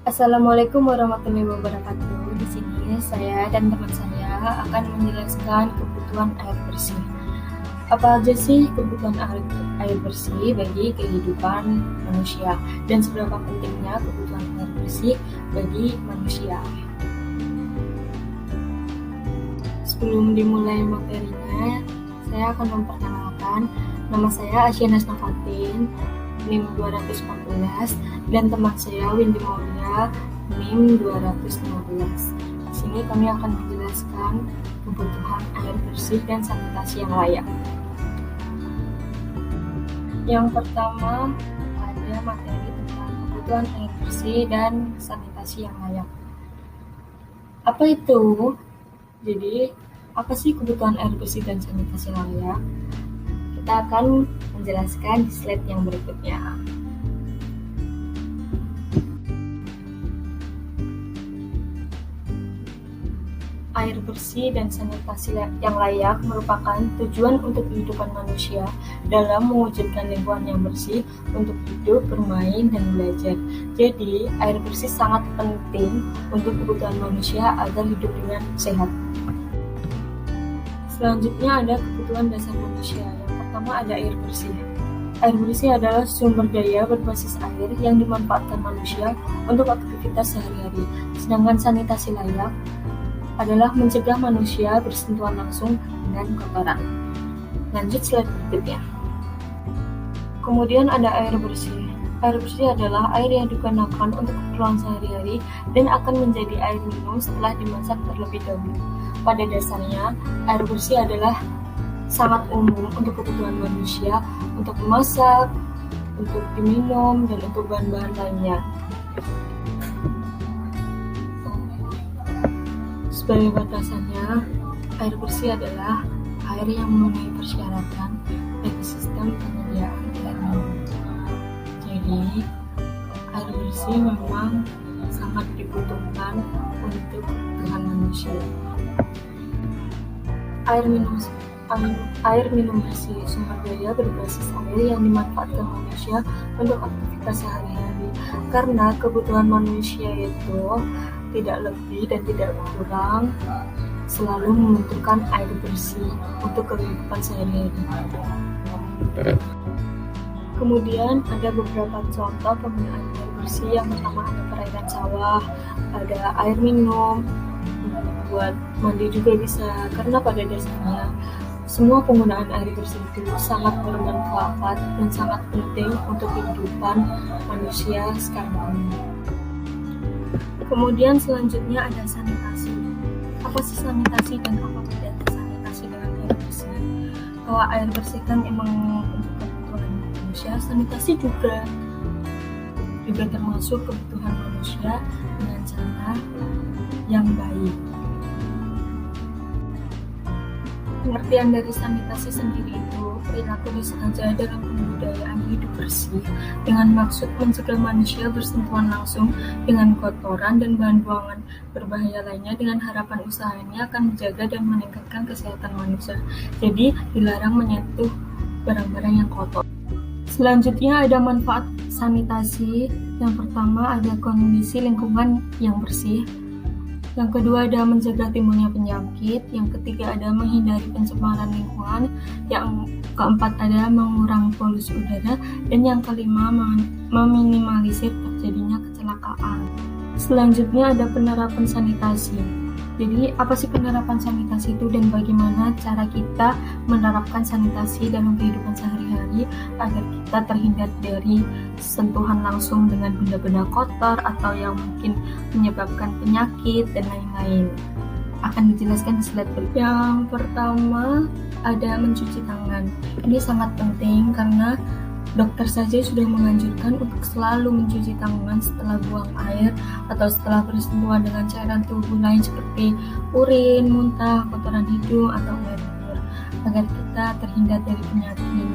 Assalamualaikum warahmatullahi wabarakatuh. Di sini saya dan teman saya akan menjelaskan kebutuhan air bersih. Apa aja sih kebutuhan air bersih bagi kehidupan manusia dan seberapa pentingnya kebutuhan air bersih bagi manusia? Sebelum dimulai materinya, saya akan memperkenalkan nama saya Asyana Nafatin, NIM 214, dan teman saya Windy Maulia, NIM 215. Di sini kami akan menjelaskan kebutuhan air bersih dan sanitasi yang layak. Yang pertama, ada materi tentang kebutuhan air bersih dan sanitasi yang layak. Apa itu? Jadi, apa sih kebutuhan air bersih dan sanitasi layak? Kita akan menjelaskan di slide yang berikutnya. Air bersih dan sanitasi yang layak merupakan tujuan untuk kehidupan manusia dalam mewujudkan lingkungan yang bersih untuk hidup, bermain, dan belajar. Jadi, air bersih sangat penting untuk kebutuhan manusia agar hidup dengan sehat. Selanjutnya ada kebutuhan dasar manusia. Yang pertama ada air bersih. Air bersih adalah sumber daya berbasis air yang dimanfaatkan manusia untuk aktivitas sehari-hari. Sedangkan sanitasi layak adalah mencegah manusia bersentuhan langsung dengan kotoran. Lanjut slide berikutnya. Kemudian ada air bersih. Air bersih adalah air yang digunakan untuk keperluan sehari-hari dan akan menjadi air minum setelah dimasak terlebih dahulu. Pada dasarnya, air bersih adalah sangat umum untuk kebutuhan manusia, untuk memasak, untuk diminum, dan untuk bahan-bahan lainnya. Sebagai batasannya, air bersih adalah air yang memenuhi persyaratan dari sistem penyediaan air minum. Jadi, air bersih memang sangat dibutuhkan untuk kebutuhan manusia. Air minum bersih, sumber daya berbasis air yang dimanfaatkan manusia untuk aktivitas sehari-hari. Karena kebutuhan manusia itu tidak lebih dan tidak kurang, selalu membutuhkan air bersih untuk kehidupan sehari-hari. Kemudian ada beberapa contoh penggunaan air bersih. Yang pertama ada perairan sawah, ada air minum, buat mandi juga bisa, karena pada dasarnya semua penggunaan air bersih itu sangat bermanfaat dan sangat penting untuk kehidupan manusia sekarang ini. Kemudian selanjutnya ada sanitasi. Apa sih sanitasi dan apa bedanya sanitasi dengan air bersih? Kalau air bersih kan emang untuk kebutuhan manusia, sanitasi juga termasuk kebutuhan manusia dengan cara yang baik. Pengertian dari sanitasi sendiri itu perilaku disengaja dalam pembudayaan hidup bersih dengan maksud mencegah manusia bersentuhan langsung dengan kotoran dan bahan buangan berbahaya lainnya dengan harapan usahanya akan menjaga dan meningkatkan kesehatan manusia. Jadi dilarang menyentuh barang-barang yang kotor. Selanjutnya ada manfaat sanitasi. Yang pertama ada kondisi lingkungan yang bersih. Yang kedua ada mencegah timbulnya penyakit. Yang ketiga ada menghindari pencemaran lingkungan. Yang keempat ada mengurangi polusi udara. Dan yang kelima meminimalisir terjadinya kecelakaan. Selanjutnya ada penerapan sanitasi. Jadi apa sih penerapan sanitasi itu dan bagaimana cara kita menerapkan sanitasi dalam kehidupan sehari-hari agar kita terhindar dari sentuhan langsung dengan benda-benda kotor atau yang mungkin menyebabkan penyakit dan lain-lain. Akan dijelaskan di slide berikutnya. Yang pertama ada mencuci tangan. Ini sangat penting karena dokter saja sudah menganjurkan untuk selalu mencuci tangan setelah buang air atau setelah bersentuhan dengan cairan tubuh lain seperti urin, muntah, kotoran hidung, atau air liur agar kita terhindar dari penyakit.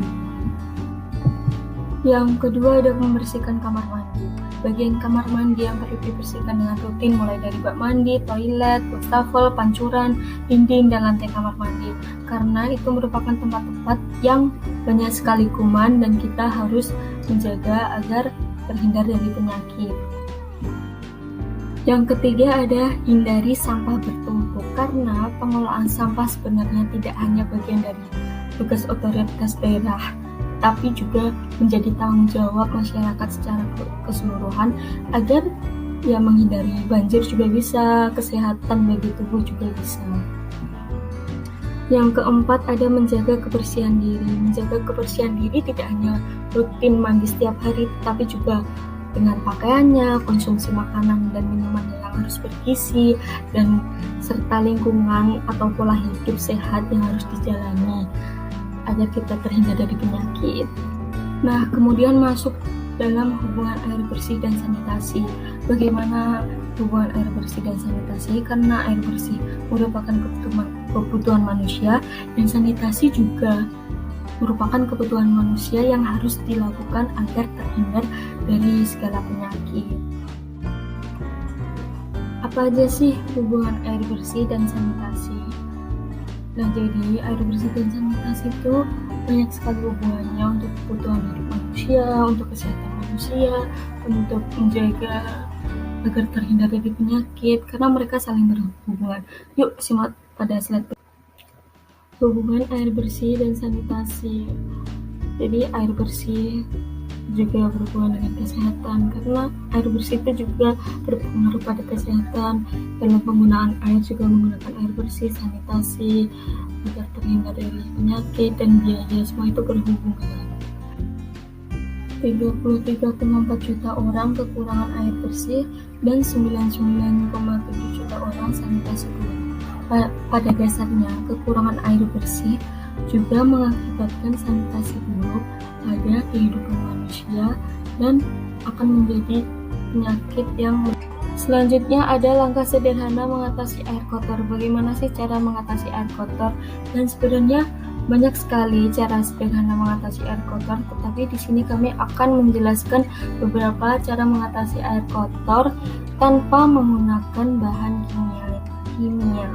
Yang kedua ada membersihkan kamar mandi. Bagian kamar mandi yang perlu dibersihkan dengan rutin mulai dari bak mandi, toilet, wastafel, pancuran, dinding, dan lantai kamar mandi. Karena itu merupakan tempat-tempat yang banyak sekali kuman dan kita harus menjaga agar terhindar dari penyakit. Yang ketiga ada hindari sampah bertumpuk, karena pengelolaan sampah sebenarnya tidak hanya bagian dari tugas otoritas daerah, tapi juga menjadi tanggung jawab masyarakat secara keseluruhan agar menghindari banjir juga bisa, kesehatan bagi tubuh juga bisa. Yang keempat ada menjaga kebersihan diri. Menjaga kebersihan diri tidak hanya rutin mandi setiap hari, tapi juga dengan pakaiannya, konsumsi makanan dan minuman yang harus bergizi, dan serta lingkungan atau pola hidup sehat yang harus dijalani agar kita terhindar dari penyakit. Nah, kemudian masuk dalam hubungan air bersih dan sanitasi. Bagaimana hubungan air bersih dan sanitasi? Karena air bersih merupakan kebutuhan manusia, dan sanitasi juga merupakan kebutuhan manusia yang harus dilakukan agar terhindar dari segala penyakit. Apa aja sih hubungan air bersih dan sanitasi? Nah, jadi air bersih dan sanitasi itu banyak sekali hubungannya untuk kebutuhan hidup manusia, untuk kesehatan manusia, untuk menjaga agar terhindar dari penyakit, karena mereka saling berhubungan. Yuk simak pada slide. Hubungan air bersih dan sanitasi. Jadi air bersih juga berhubungan dengan kesehatan, karena air bersih itu juga berpengaruh pada kesehatan. Dalam penggunaan air juga menggunakan air bersih, sanitasi agar terhindar dari penyakit dan biaya, semua itu berhubungan. 33,4 juta orang kekurangan air bersih dan 99,7 juta orang sanitasi buruk. Pada dasarnya, kekurangan air bersih juga mengakibatkan sanitasi buruk pada kehidupan manusia dan akan menjadi penyakit yang. Selanjutnya ada langkah sederhana mengatasi air kotor. Bagaimana sih cara mengatasi air kotor? Dan sebenarnya banyak sekali cara sederhana mengatasi air kotor, tetapi di sini kami akan menjelaskan beberapa cara mengatasi air kotor tanpa menggunakan bahan kimia.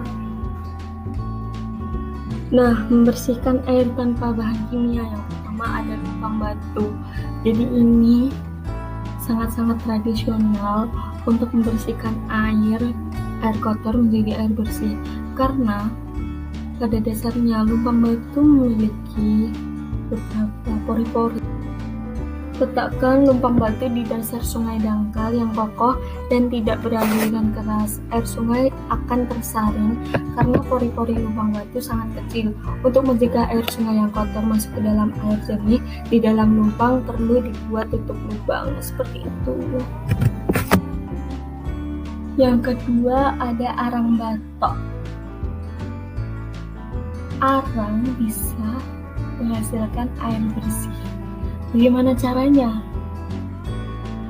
Nah, membersihkan air tanpa bahan kimia, yang pertama ada lubang batu. Jadi ini sangat-sangat tradisional untuk membersihkan air kotor menjadi air bersih, karena pada dasarnya lubang batu memiliki beberapa pori-pori. Letakkan lubang batu di dasar sungai dangkal yang kokoh dan tidak beraliran keras. Air sungai akan tersaring karena pori-pori lubang batu sangat kecil. Untuk mencegah air sungai yang kotor masuk ke dalam air jernih, di dalam lubang perlu dibuat tutup lubang seperti itu. Yang kedua ada arang batok. Arang bisa menghasilkan air bersih. Bagaimana caranya?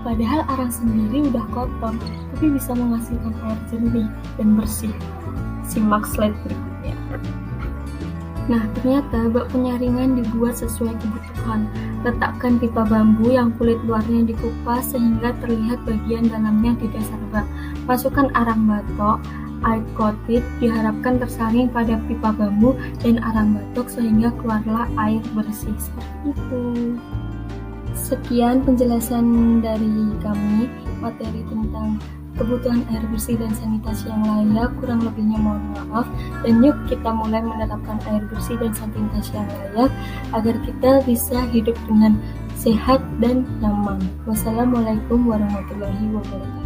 Padahal arang sendiri udah kotor, tapi bisa menghasilkan air jernih dan bersih. Simak slide berikutnya. Nah, ternyata bak penyaringan dibuat sesuai kebutuhan. Letakkan pipa bambu yang kulit luarnya dikupas sehingga terlihat bagian dalamnya di dasar bak. Masukkan arang batok. Air coated diharapkan tersaring pada pipa bambu dan arang batok sehingga keluarlah air bersih. Seperti itu. Sekian penjelasan dari kami materi tentang kebutuhan air bersih dan sanitasi yang layak. Kurang lebihnya mohon maaf, dan yuk kita mulai menerapkan air bersih dan sanitasi yang layak agar kita bisa hidup dengan sehat dan nyaman. Wassalamualaikum warahmatullahi wabarakatuh.